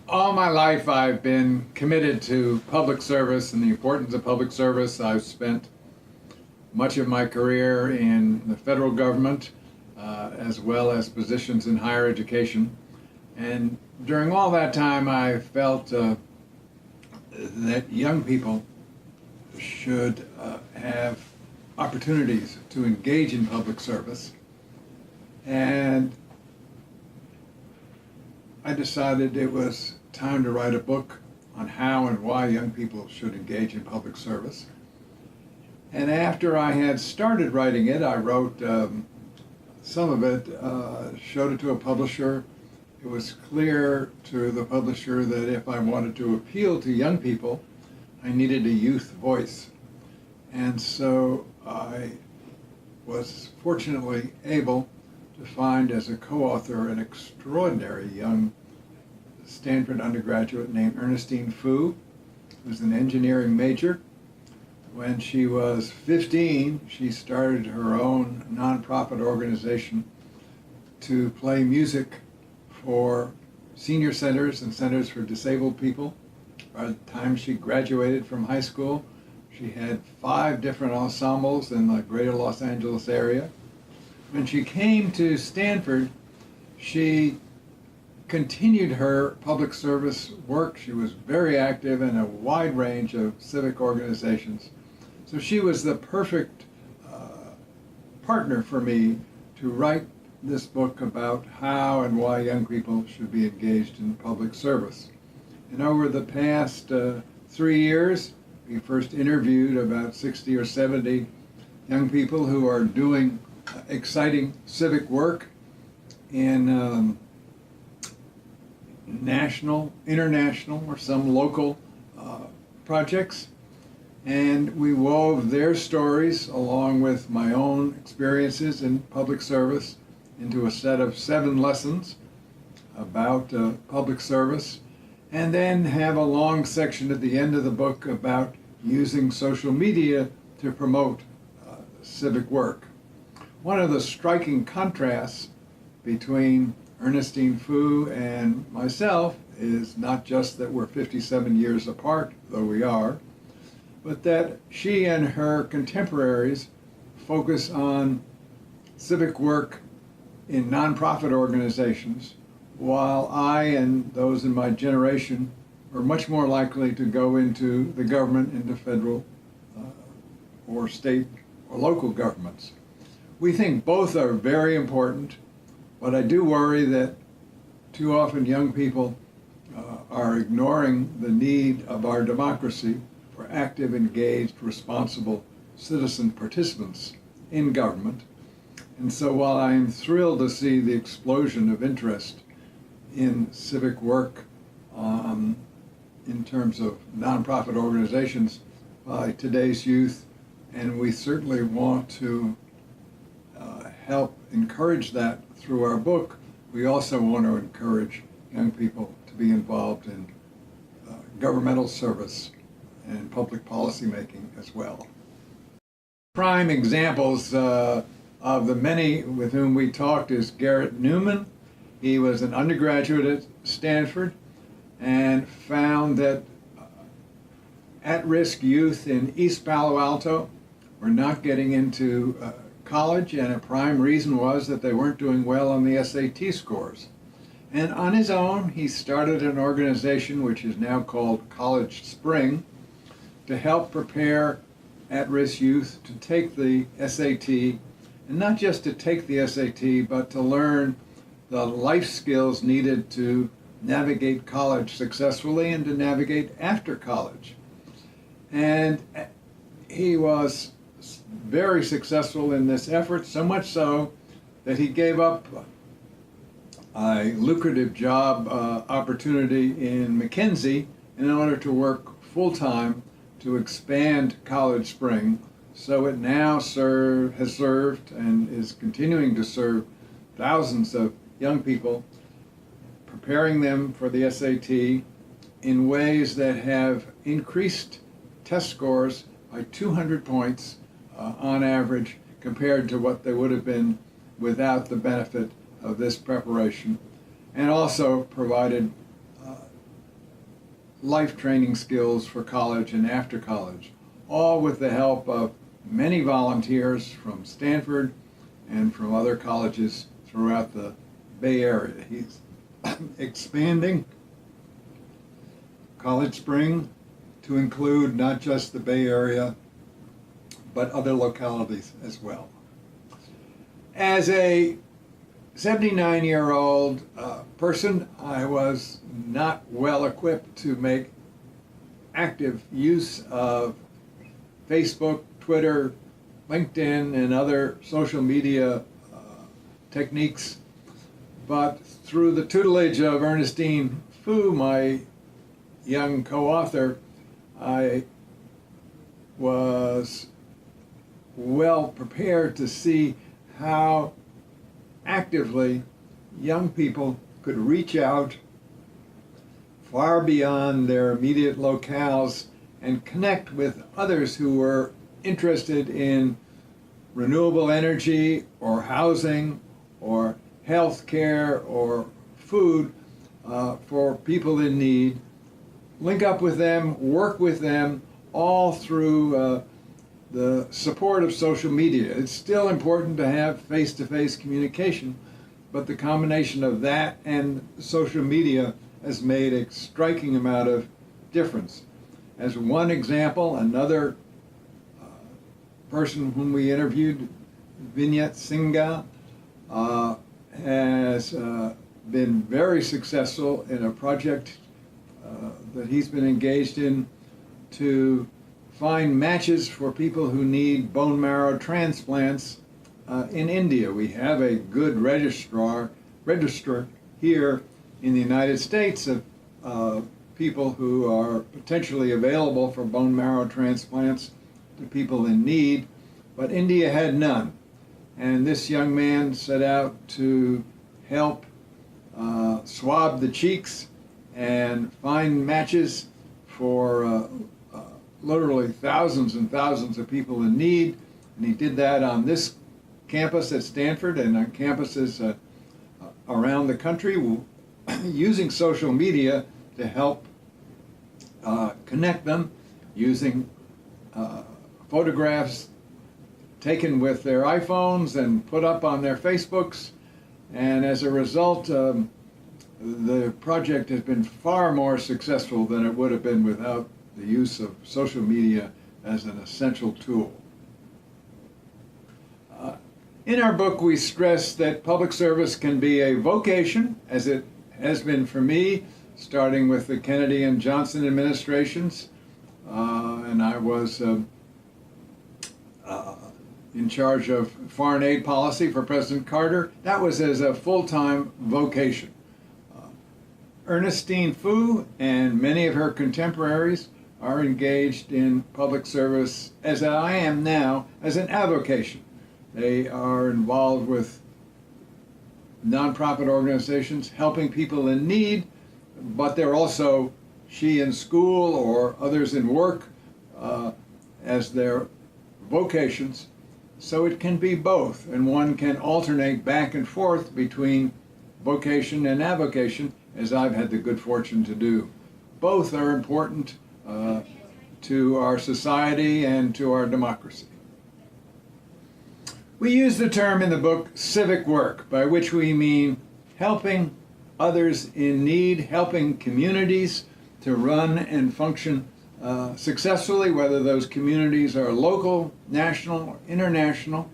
All my life I've been committed to public service and the importance of public service. I've spent much of my career in the federal government as well as positions in higher education. And during all that time I felt that young people should have opportunities to engage in public service. And I decided it was time to write a book on how and why young people should engage in public service. And after I had started writing it, I wrote some of it, showed it to a publisher. It was clear to the publisher that if I wanted to appeal to young people, I needed a youth voice. And so I was fortunately able to find as a co-author an extraordinary young Stanford undergraduate named Ernestine Fu, who was an engineering major. When she was 15, she started her own nonprofit organization to play music for senior centers and centers for disabled people. By the time she graduated from high school, she had 5 different ensembles in the greater Los Angeles area. When she came to Stanford, she continued her public service work. She was very active in a wide range of civic organizations. So she was the perfect partner for me to write this book about how and why young people should be engaged in public service. And over the past 3 years, we first interviewed about 60 or 70 young people who are doing exciting civic work in national, international, or some local projects. And we wove their stories along with my own experiences in public service into a set of 7 lessons about public service, and then have a long section at the end of the book about using social media to promote civic work. One of the striking contrasts between Ernestine Fu and myself is not just that we're 57 years apart, though we are, but that she and her contemporaries focus on civic work in nonprofit organizations, while I and those in my generation are much more likely to go into the government, into federal or state or local governments. We think both are very important, but I do worry that too often young people are ignoring the need of our democracy for active, engaged, responsible citizen participants in government. And so while I am thrilled to see the explosion of interest in civic work in terms of nonprofit organizations by today's youth, and we certainly want to help encourage that through our book, we also want to encourage young people to be involved in governmental service and public policy making as well. Prime examples of the many with whom we talked is Garrett Newman. He was an undergraduate at Stanford and found that at-risk youth in East Palo Alto were not getting into college, and a prime reason was that they weren't doing well on the SAT scores. And on his own, he started an organization which is now called College Spring to help prepare at-risk youth to take the SAT, and not just to take the SAT, but to learn the life skills needed to navigate college successfully and to navigate after college. And he was very successful in this effort, so much so that he gave up a lucrative job opportunity in McKinsey in order to work full-time to expand College Spring. So it now has served and is continuing to serve thousands of young people, preparing them for the SAT in ways that have increased test scores by 200 points on average compared to what they would have been without the benefit of this preparation, and also provided life training skills for college and after college, all with the help of many volunteers from Stanford and from other colleges throughout the Bay Area. He's expanding College Spring to include not just the Bay Area, but other localities as well. As a 79-year-old person, I was not well equipped to make active use of Facebook, Twitter, LinkedIn, and other social media techniques. But through the tutelage of Ernestine Fu, my young co-author, I was well prepared to see how actively young people could reach out far beyond their immediate locales and connect with others who were interested in renewable energy or housing or health care or food for people in need, link up with them, work with them, all through the support of social media. It's still important to have face-to-face communication, but the combination of that and social media has made a striking amount of difference. As one example, another person whom we interviewed, Vinyet Singha, has been very successful in a project that he's been engaged in to find matches for people who need bone marrow transplants in India. We have a good register here in the United States of people who are potentially available for bone marrow transplants to people in need, but India had none. And this young man set out to help swab the cheeks and find matches for literally thousands and thousands of people in need. And he did that on this campus at Stanford and on campuses around the country, using social media to help connect them, using photographs taken with their iPhones and put up on their Facebooks. And as a result, the project has been far more successful than it would have been without the use of social media as an essential tool. In our book, we stress that public service can be a vocation, as it has been for me, starting with the Kennedy and Johnson administrations. And I was in charge of foreign aid policy for President Carter. That was as a full-time vocation. Ernestine Fu and many of her contemporaries are engaged in public service, as I am now, as an avocation. They are involved with nonprofit organizations helping people in need, but they're also, she in school or others in work, as their vocations. So it can be both, and one can alternate back and forth between vocation and avocation, as I've had the good fortune to do. Both are important to our society and to our democracy. We use the term in the book civic work, by which we mean helping others in need, helping communities to run and function successfully, whether those communities are local, national, or international.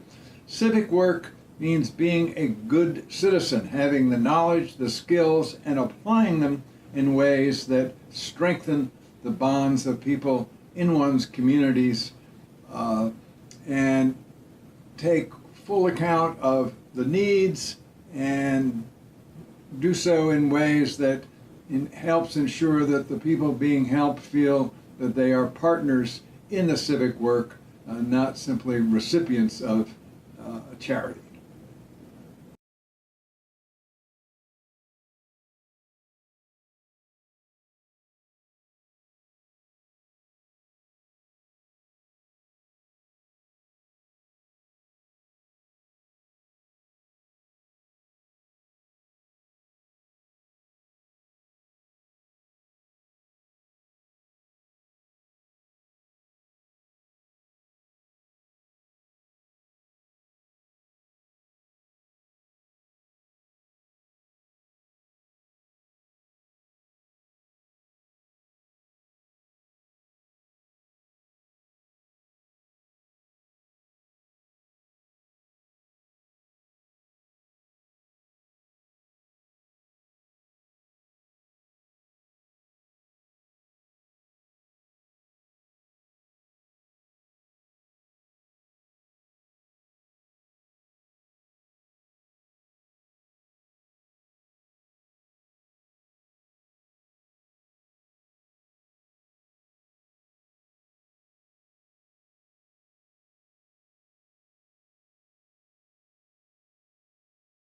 Civic work means being a good citizen, having the knowledge, the skills, and applying them in ways that strengthen the bonds of people in one's communities and take full account of the needs and do so in ways that helps ensure that the people being helped feel that they are partners in the civic work, not simply recipients of charity.